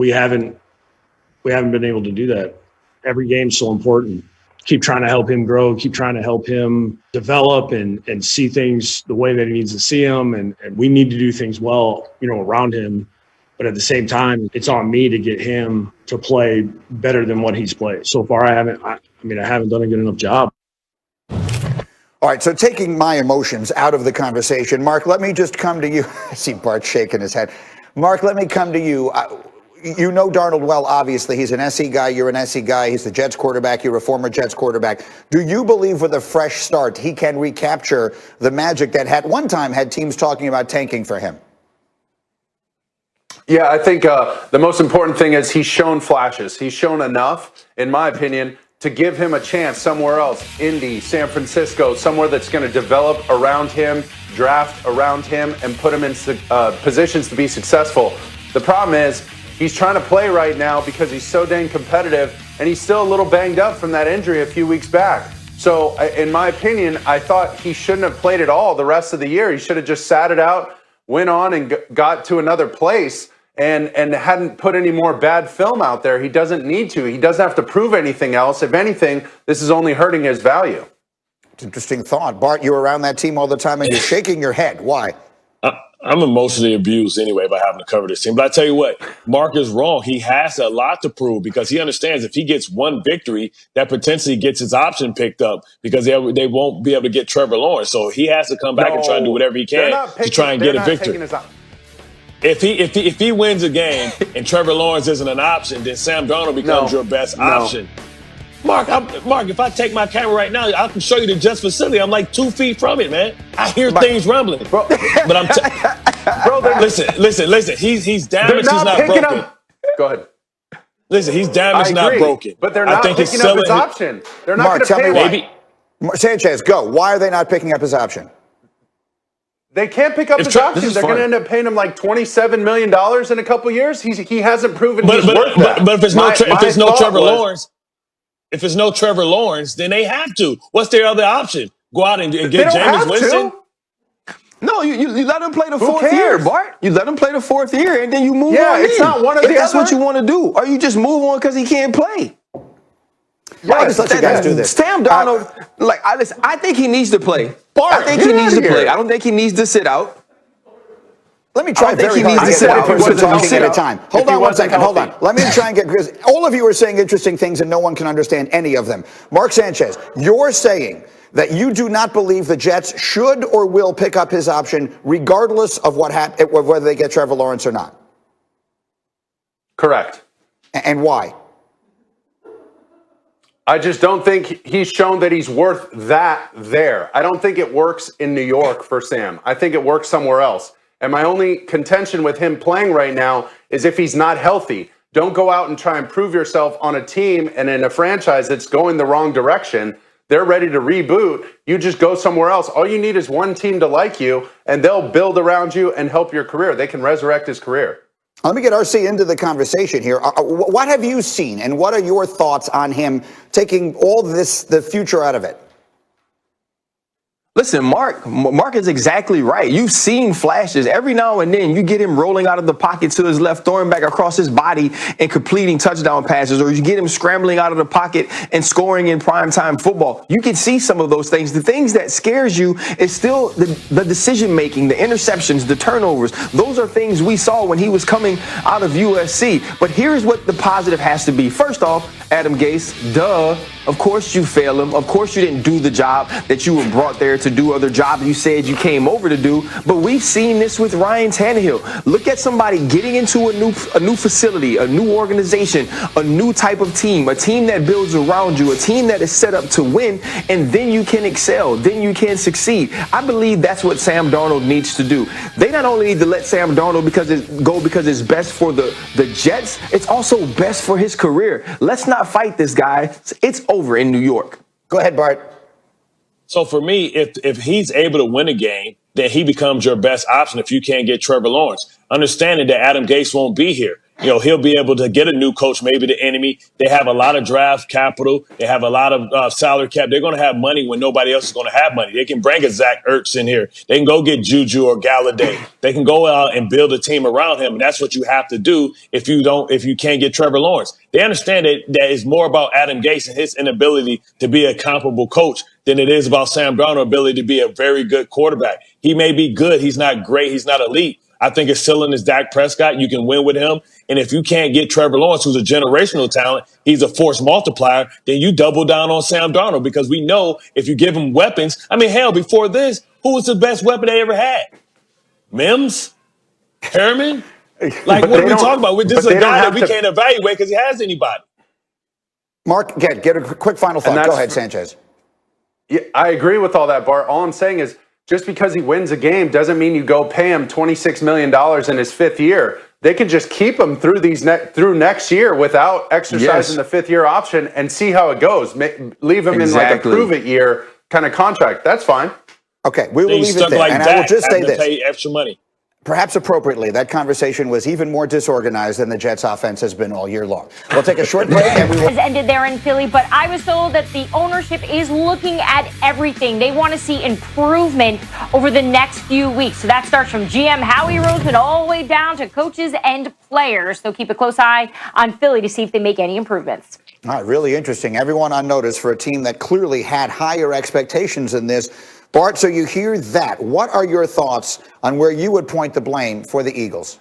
we haven't been able to do that. Every game's so important. Keep trying to help him grow, keep trying to help him develop and see things the way that he needs to see them. And we need to do things well, around him. But at the same time, it's on me to get him to play better than what he's played. So far, I haven't done a good enough job. All right, so taking my emotions out of the conversation, Mark, let me just come to you. I see Bart shaking his head. Mark, let me come to you. You know Darnold well, obviously. He's an SC guy. You're an SC guy. He's the Jets quarterback. You're a former Jets quarterback. Do you believe with a fresh start he can recapture the magic that at one time had teams talking about tanking for him? Yeah, I think the most important thing is he's shown flashes. He's shown enough, in my opinion, to give him a chance somewhere else. Indy, San Francisco, somewhere that's going to develop around him, draft around him, and put him in positions to be successful. The problem is he's trying to play right now because he's so dang competitive, and he's still a little banged up from that injury a few weeks back. So, in my opinion, I thought he shouldn't have played at all the rest of the year. He should have just sat it out, went on and got to another place and hadn't put any more bad film out there. He doesn't need to. He doesn't have to prove anything else. If anything, this is only hurting his value. It's an interesting thought. Bart, you're around that team all the time and you're shaking your head. Why? I'm emotionally abused anyway by having to cover this team. But I tell you what, Mark is wrong. He has a lot to prove because he understands if he gets one victory, that potentially gets his option picked up because they won't be able to get Trevor Lawrence. So he has to come back and try and do whatever he can to try and get a victory. If he wins a game and Trevor Lawrence isn't an option, then Sam Darnold becomes your best option. Mark, if I take my camera right now, I can show you the Jets facility. I'm like 2 feet from it, man. I hear things rumbling. Bro, but I'm listen. He's damaged. He's not broken. Go ahead. Listen, he's damaged, not broken. But they're not picking up his option. They're not going to pay him. Maybe. Sanchez, go. Why are they not picking up his option? They can't pick up his option. They're going to end up paying him like $27 million in a couple years. He hasn't proven he's worth that. But if it's no Trevor Lawrence, then they have to. What's their other option? Go out and get Jameis Winston? No, you let him play the fourth year, Bart. You let him play the fourth year, and then you move on. Yeah, it's not one of the That's what you want to do. Or you just move on because he can't play. I'll just let you guys do this. Sam Darnold, I think he needs to play. I think he needs to play. I don't think he needs to sit out. Let me try very hard to get one person talking at a time. Hold on one second. Hold on. Let me try and get, because all of you are saying interesting things and no one can understand any of them. Mark Sanchez, you're saying that you do not believe the Jets should or will pick up his option regardless of whether they get Trevor Lawrence or not. Correct. And why? I just don't think he's shown that he's worth that there. I don't think it works in New York for Sam. I think it works somewhere else. And my only contention with him playing right now is if he's not healthy. Don't go out and try and prove yourself on a team and in a franchise that's going the wrong direction. They're ready to reboot. You just go somewhere else. All you need is one team to like you, and they'll build around you and help your career. They can resurrect his career. Let me get RC into the conversation here. What have you seen, and what are your thoughts on him taking all this, the future out of it? Listen, Mark is exactly right. You've seen flashes. Every now and then you get him rolling out of the pocket to his left, throwing back across his body and completing touchdown passes, or you get him scrambling out of the pocket and scoring in primetime football. You can see some of those things. The things that scares you is still the decision-making, the interceptions, the turnovers. Those are things we saw when he was coming out of USC. But here's what the positive has to be. First off, Adam Gase, duh. Of course you failed him. Of course you didn't do the job that you were brought there to do, other jobs you said you came over to do. But we've seen this with Ryan Tannehill. Look at somebody getting into a new facility, a new organization, a new type of team, a team that builds around you, a team that is set up to win, and then you can excel, then you can succeed. I believe that's what Sam Darnold needs to do. They not only need to let Sam Darnold go because it's best for the Jets, it's also best for his career. Let's not fight this guy. It's over in New York. Go ahead, Bart. So for me, if he's able to win a game, then he becomes your best option if you can't get Trevor Lawrence. Understanding that Adam Gase won't be here. he'll be able to get a new coach, maybe the enemy. They have a lot of draft capital. They have a lot of salary cap. They're going to have money when nobody else is going to have money. They can bring a Zach Ertz in here. They can go get Juju or Galladay. They can go out and build a team around him. And that's what you have to do if you can't get Trevor Lawrence. They understand that it's more about Adam Gase and his inability to be a comparable coach than it is about Sam Darnold's ability to be a very good quarterback. He may be good. He's not great. He's not elite. I think it's still in his Dak Prescott. You can win with him. And if you can't get Trevor Lawrence, who's a generational talent, he's a force multiplier, then you double down on Sam Darnold, because we know if you give him weapons, I mean, hell, before this, who was the best weapon they ever had? Mims? Herman? Like, what are we talking about? This is a guy that we can't evaluate because he has anybody. Mark, get a quick final thought. Go ahead, Sanchez. Yeah, I agree with all that, Bart. All I'm saying is just because he wins a game doesn't mean you go pay him $26 million in his fifth year. They can just keep him through through next year without exercising the fifth-year option and see how it goes. Leave him in like a prove-it-year kind of contract. That's fine. Okay, we will leave it there. Like and that, I will just say this. Pay extra money. Perhaps appropriately, that conversation was even more disorganized than the Jets' offense has been all year long. We'll take a short break and we will. Has ended there in Philly, but I was told that the ownership is looking at everything. They want to see improvement over the next few weeks. So that starts from GM Howie Roseman all the way down to coaches and players. So keep a close eye on Philly to see if they make any improvements. All right, really interesting. Everyone on notice for a team that clearly had higher expectations than this. Bart, so you hear that. What are your thoughts on where you would point the blame for the Eagles?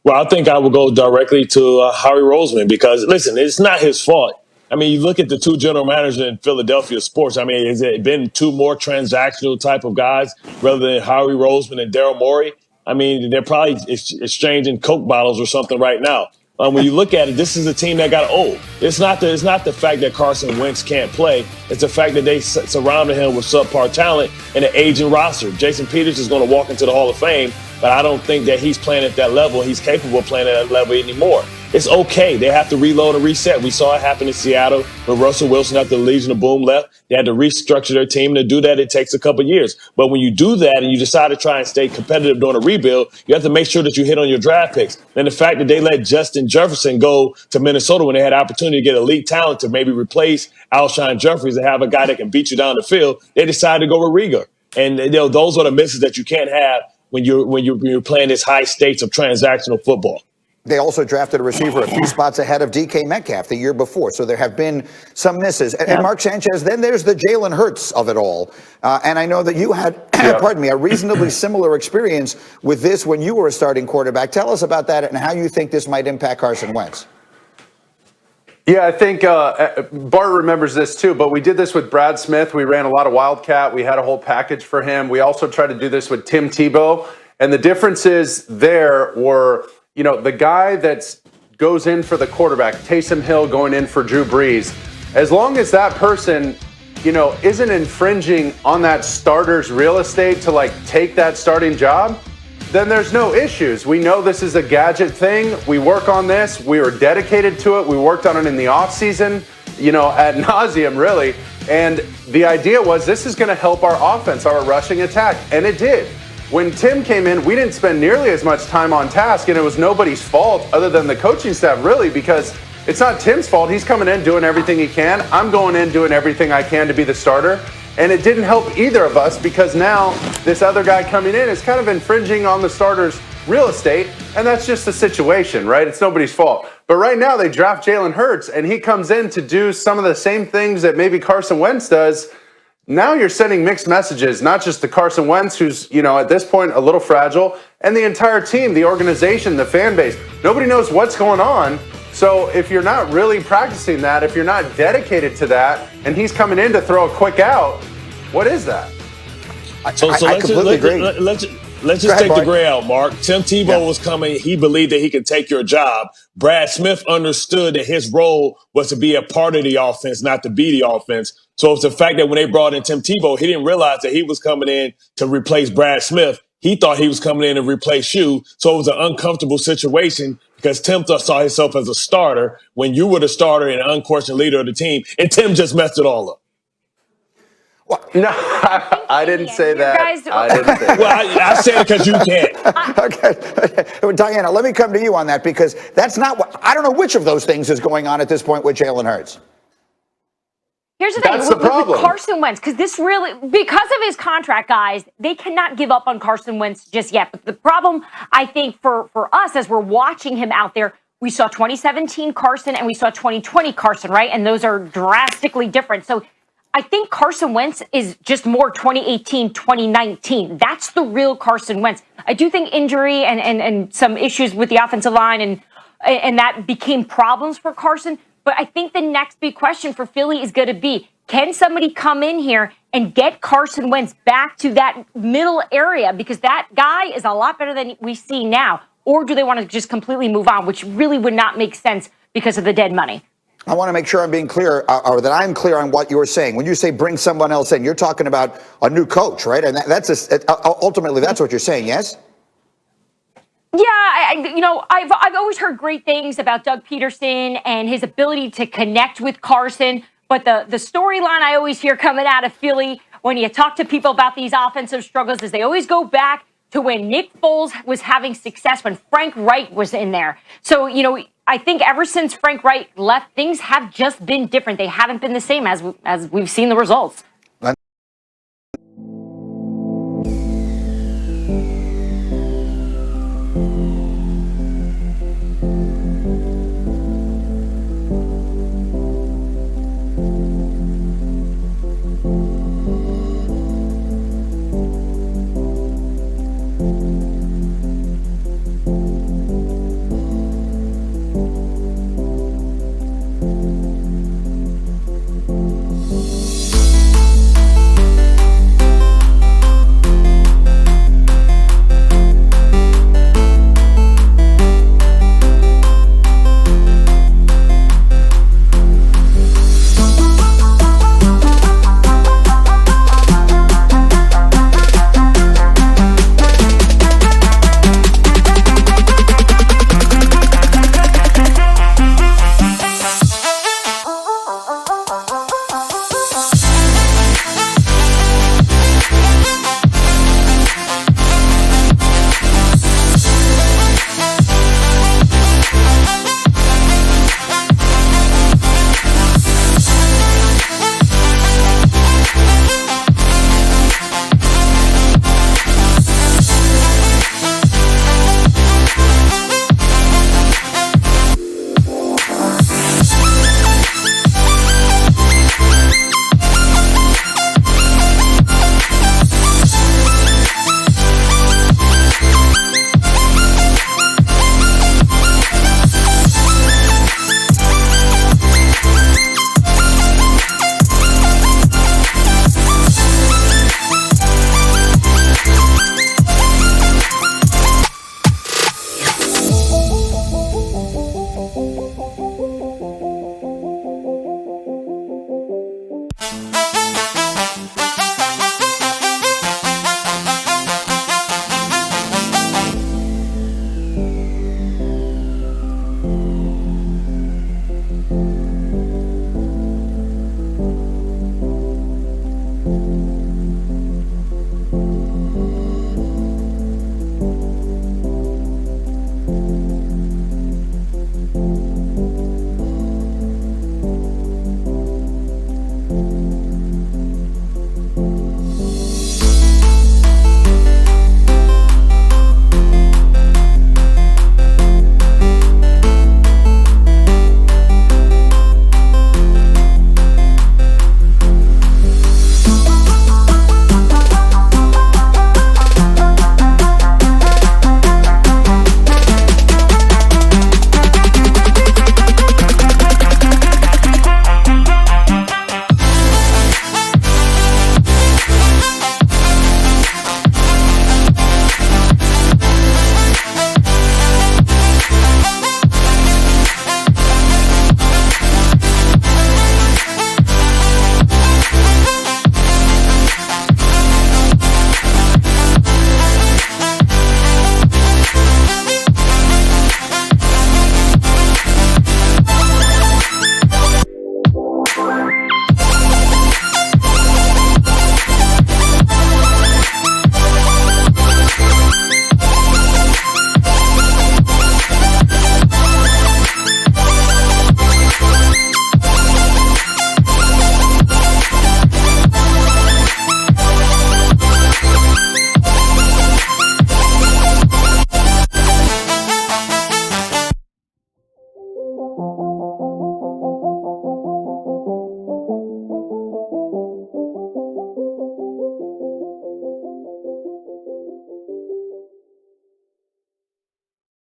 Well, I think I would go directly to Howie Roseman because, listen, it's not his fault. I mean, you look at the two general managers in Philadelphia sports. I mean, has it been two more transactional type of guys rather than Howie Roseman and Daryl Morey? I mean, they're probably exchanging Coke bottles or something right now. When you look at it, this is a team that got old. It's not the fact that Carson Wentz can't play. It's the fact that they surrounded him with subpar talent and an aging roster. Jason Peters is going to walk into the Hall of Fame, but I don't think that he's playing at that level. He's capable of playing at that level anymore. It's okay. They have to reload and reset. We saw it happen in Seattle when Russell Wilson after the Legion of Boom left. They had to restructure their team. And to do that, it takes a couple of years. But when you do that and you decide to try and stay competitive during a rebuild, you have to make sure that you hit on your draft picks. And the fact that they let Justin Jefferson go to Minnesota when they had the opportunity to get elite talent to maybe replace Alshon Jeffries and have a guy that can beat you down the field, they decided to go with Rieger. And those are the misses that you can't have when you're playing this high stakes of transactional football. They also drafted a receiver a few spots ahead of DK Metcalf the year before. So there have been some misses. And Mark Sanchez, then there's the Jalen Hurts of it all. And I know that you had, pardon me, a reasonably similar experience with this when you were a starting quarterback. Tell us about that and how you think this might impact Carson Wentz. Yeah, I think Bart remembers this too, but we did this with Brad Smith. We ran a lot of Wildcat. We had a whole package for him. We also tried to do this with Tim Tebow. And the differences there were, the guy that goes in for the quarterback, Taysom Hill going in for Drew Brees, as long as that person, isn't infringing on that starter's real estate to take that starting job, then there's no issues. We know this is a gadget thing. We work on this. We were dedicated to it. We worked on it in the offseason, ad nauseum, really. And the idea was this is going to help our offense, our rushing attack. And it did. When Tim came in, we didn't spend nearly as much time on task, and it was nobody's fault other than the coaching staff, really, because it's not Tim's fault. He's coming in doing everything he can. I'm going in doing everything I can to be the starter. And it didn't help either of us because now this other guy coming in is kind of infringing on the starter's real estate, and that's just the situation, right? It's nobody's fault. But right now they draft Jalen Hurts, and he comes in to do some of the same things that maybe Carson Wentz does. Now you're sending mixed messages, not just to Carson Wentz, who's, at this point a little fragile, and the entire team, the organization, the fan base. Nobody knows what's going on. So if you're not really practicing that, if you're not dedicated to that, and he's coming in to throw a quick out, what is that? I completely agree. Let's just take the gray out, Mark. Tim Tebow was coming. He believed that he could take your job. Brad Smith understood that his role was to be a part of the offense, not to be the offense. So it's the fact that when they brought in Tim Tebow, he didn't realize that he was coming in to replace Brad Smith. He thought he was coming in to replace you. So it was an uncomfortable situation because Tim saw himself as a starter when you were the starter and an unquestioned leader of the team. And Tim just messed it all up. No, I didn't say that. Guys, I didn't say that. Well, I said it because you can't. Okay. Diana, let me come to you on that, because that's not what, I don't know which of those things is going on at this point with Jalen Hurts. Here's the thing. That's the problem. With Carson Wentz, because of his contract, guys, they cannot give up on Carson Wentz just yet. But the problem, I think, for us as we're watching him out there, we saw 2017 Carson and we saw 2020 Carson, right? And those are drastically different. So I think Carson Wentz is just more 2018, 2019. That's the real Carson Wentz. I do think injury and some issues with the offensive line and that became problems for Carson. But I think the next big question for Philly is going to be, can somebody come in here and get Carson Wentz back to that middle area? Because that guy is a lot better than we see now. Or do they want to just completely move on, which really would not make sense because of the dead money? I want to make sure I'm being clear, or that I'm clear on what you're saying. When you say bring someone else in, you're talking about a new coach, right? And ultimately, that's what you're saying, yes? Yeah, I've always heard great things about Doug Peterson and his ability to connect with Carson. But the storyline I always hear coming out of Philly when you talk to people about these offensive struggles is they always go back to when Nick Foles was having success, when Frank Reich was in there. So, I think ever since Frank Reich left, things have just been different. They haven't been the same as we've seen the results.